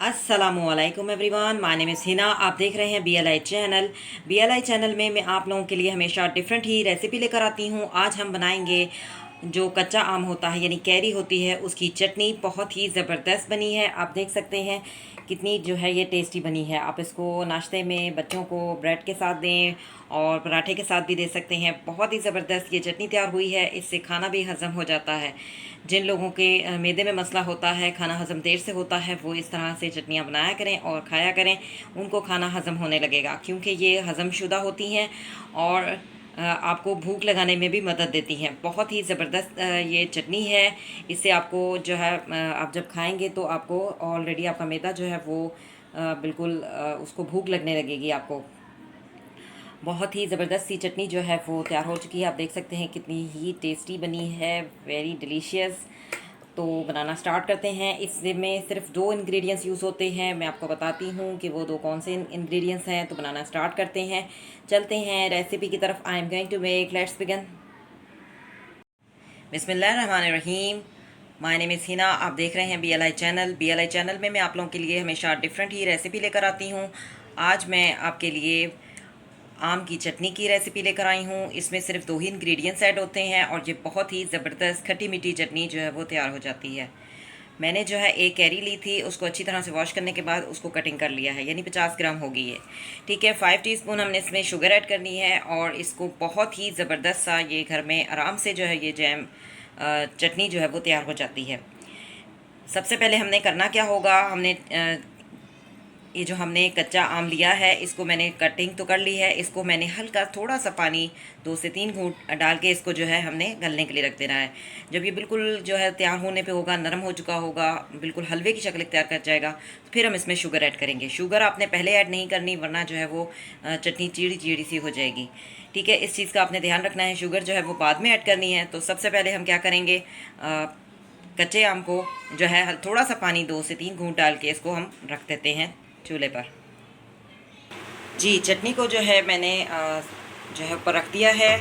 अस्सलामुअलैकुम everyone, my name is Hina. आप देख रहे हैं BLI चैनल। BLI चैनल में मैं आप लोगों के लिए हमेशा डिफरेंट ही रेसिपी लेकर आती हूँ। आज हम बनाएंगे जो कच्चा आम होता है यानी कैरी होती है उसकी चटनी। बहुत ही ज़बरदस्त बनी है। आप देख सकते हैं कितनी जो है ये टेस्टी बनी है। आप इसको नाश्ते में बच्चों को ब्रेड के साथ दें और पराठे के साथ भी दे सकते हैं। बहुत ही ज़बरदस्त ये चटनी तैयार हुई है। इससे खाना भी हज़म हो जाता है। जिन लोगों के मैदे में मसला होता है, खाना हज़म देर से होता है, वो इस तरह से चटनियाँ बनाया करें और खाया करें। उनको खाना हज़म होने लगेगा क्योंकि ये हज़मशुदा होती हैं और आपको भूख लगाने में भी मदद देती हैं। बहुत ही ज़बरदस्त ये चटनी है। इससे आपको जो है आप जब खाएंगे तो आपको ऑलरेडी आपका मैदा जो है वो बिल्कुल उसको भूख लगने लगेगी आपको। बहुत ही ज़बरदस्त सी चटनी जो है वो तैयार हो चुकी है। आप देख सकते हैं कितनी ही टेस्टी बनी है, वेरी डिलीशियस। तो बनाना स्टार्ट करते हैं। इसमें सिर्फ 2 इंग्रेडिएंट्स यूज़ होते हैं। मैं आपको बताती हूँ कि वो 2 कौन से इंग्रेडिएंट्स हैं। तो बनाना स्टार्ट करते हैं, चलते हैं रेसिपी की तरफ। I am going to make, let's begin. बिस्मिल्लाहिर्रहमानिर्रहीम। My name is Hina. आप देख रहे हैं BLI चैनल। BLI चैनल में मैं आप लोगों के लिए हमेशा डिफरेंट ही रेसिपी लेकर आती हूँ। आज मैं आपके लिए आम की चटनी की रेसिपी लेकर आई हूँ। इसमें सिर्फ 2 ही इंग्रेडिएंट्स ऐड होते हैं और ये बहुत ही ज़बरदस्त खट्टी मीठी चटनी जो है वो तैयार हो जाती है। मैंने जो है एक कैरी ली थी, उसको अच्छी तरह से वॉश करने के बाद उसको कटिंग कर लिया है, यानी 50 ग्राम होगी ये। ठीक है, 5 टीस्पून हमने इसमें शुगर ऐड करनी है और इसको बहुत ही ज़बरदस्त सा ये घर में आराम से जो है ये जैम चटनी जो है वो तैयार हो जाती है। सबसे पहले हमने करना क्या होगा, हमने ये जो हमने कच्चा आम लिया है इसको मैंने कटिंग तो कर ली है। इसको मैंने हल्का थोड़ा सा पानी 2 से 3 घूंट डाल के इसको जो है हमने गलने के लिए रख देना है। जब ये बिल्कुल जो है तैयार होने पे होगा, नरम हो चुका होगा, बिल्कुल हलवे की शक्ल इख्तियार कर जाएगा, तो फिर हम इसमें शुगर ऐड करेंगे। शुगर आपने पहले ऐड नहीं करनी, वरना जो है वो चटनी चीड़ी चीड़ी सी हो जाएगी। ठीक है, इस चीज़ का आपने ध्यान रखना है। शुगर जो है वो बाद में ऐड करनी है। तो सबसे पहले हम क्या करेंगे, कच्चे आम को जो है थोड़ा सा पानी 2 से 3 घूंट डाल के इसको हम रख देते हैं चूल्हे पर। जी, चटनी को जो है मैंने जो है ऊपर रख दिया है।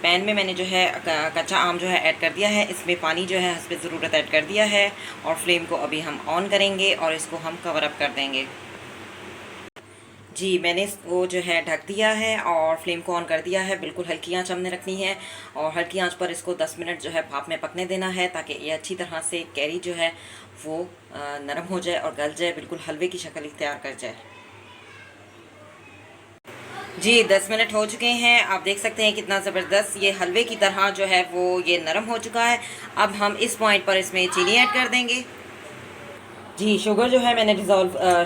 पैन में मैंने जो है कच्चा आम जो है ऐड कर दिया है। इसमें पानी जो है हस्बे ज़रूरत ऐड कर दिया है और फ्लेम को अभी हम ऑन करेंगे और इसको हम कवर अप कर देंगे। जी, मैंने इसको जो है ढक दिया है और फ्लेम को ऑन कर दिया है। बिल्कुल हल्की आंच हमने रखनी है और हल्की आंच पर इसको 10 मिनट जो है भाप में पकने देना है, ताकि ये अच्छी तरह से कैरी जो है वो नरम हो जाए और गल जाए, बिल्कुल हलवे की शक्ल इख्तियार कर जाए। जी, 10 मिनट हो चुके हैं। आप देख सकते हैं कितना ज़बरदस्त ये हलवे की तरह जो है वो ये नरम हो चुका है। अब हम इस पॉइंट पर इसमें चीनी ऐड कर देंगे। जी, शुगर जो है मैंने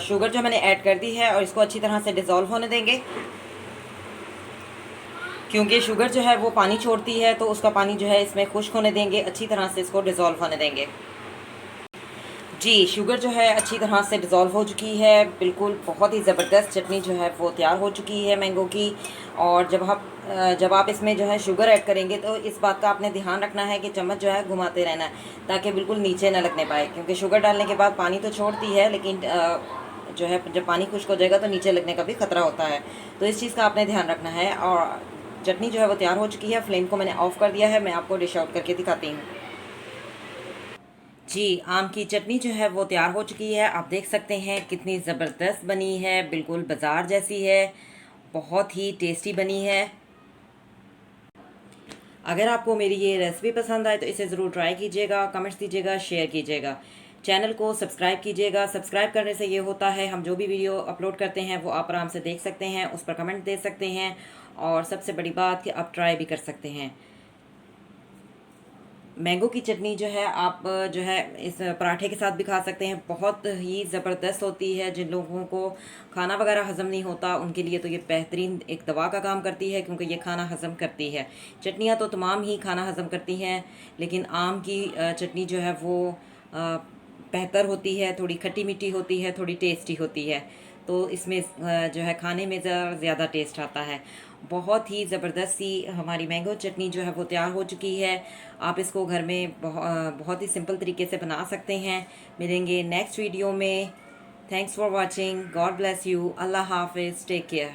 शुगर जो मैंने ऐड कर दी है और इसको अच्छी तरह से डिज़ोल्व होने देंगे, क्योंकि शुगर जो है वो पानी छोड़ती है, तो उसका पानी जो है इसमें खुश्क होने देंगे। अच्छी तरह से इसको डिज़ोल्व होने देंगे। जी, शुगर जो है अच्छी तरह से डिज़ोल्व हो चुकी है। बिल्कुल बहुत ही ज़बरदस्त चटनी जो है वो तैयार हो चुकी है मैंगो की। और जब आप इसमें जो है शुगर ऐड करेंगे तो इस बात का आपने ध्यान रखना है कि चम्मच जो है घुमाते रहना है, ताकि बिल्कुल नीचे ना लगने पाए, क्योंकि शुगर डालने के बाद पानी तो छोड़ती है, लेकिन जो है जब पानी खुश्क हो जाएगा तो नीचे लगने का भी ख़तरा होता है। तो इस चीज़ का आपने ध्यान रखना है। और चटनी जो है वो तैयार हो चुकी है। फ्लेम को मैंने ऑफ़ कर दिया है। मैं आपको डिश आउट करके दिखाती हूँ। जी, आम की चटनी जो है वो तैयार हो चुकी है। आप देख सकते हैं कितनी ज़बरदस्त बनी है, बिल्कुल बाज़ार जैसी है, बहुत ही टेस्टी बनी है। अगर आपको मेरी ये रेसिपी पसंद आए तो इसे ज़रूर ट्राई कीजिएगा, कमेंट्स दीजिएगा, शेयर कीजिएगा। चैनल को सब्सक्राइब कीजिएगा। सब्सक्राइब करने से ये होता है, हम जो भी वीडियो अपलोड करते हैं वो आप आराम से देख सकते हैं, उस पर कमेंट दे सकते हैं और सबसे बड़ी बात कि आप ट्राई भी कर सकते हैं। मैंगो की चटनी जो है आप जो है इस पराठे के साथ भी खा सकते हैं। बहुत ही ज़बरदस्त होती है। जिन लोगों को खाना वगैरह हज़म नहीं होता उनके लिए तो ये बेहतरीन एक दवा का काम करती है, क्योंकि ये खाना हज़म करती है। चटनियाँ तो तमाम ही खाना हज़म करती हैं, लेकिन आम की चटनी जो है वो बेहतर होती है। थोड़ी खट्टी मीठी होती है, थोड़ी टेस्टी होती है, तो इसमें जो है खाने में ज़्यादा टेस्ट आता है। बहुत ही ज़बरदस्त सी हमारी मैंगो चटनी जो है वो तैयार हो चुकी है। आप इसको घर में बहुत ही सिंपल तरीके से बना सकते हैं। मिलेंगे नेक्स्ट वीडियो में। Thanks for watching. God bless you. अल्लाह हाफिज़। Take care.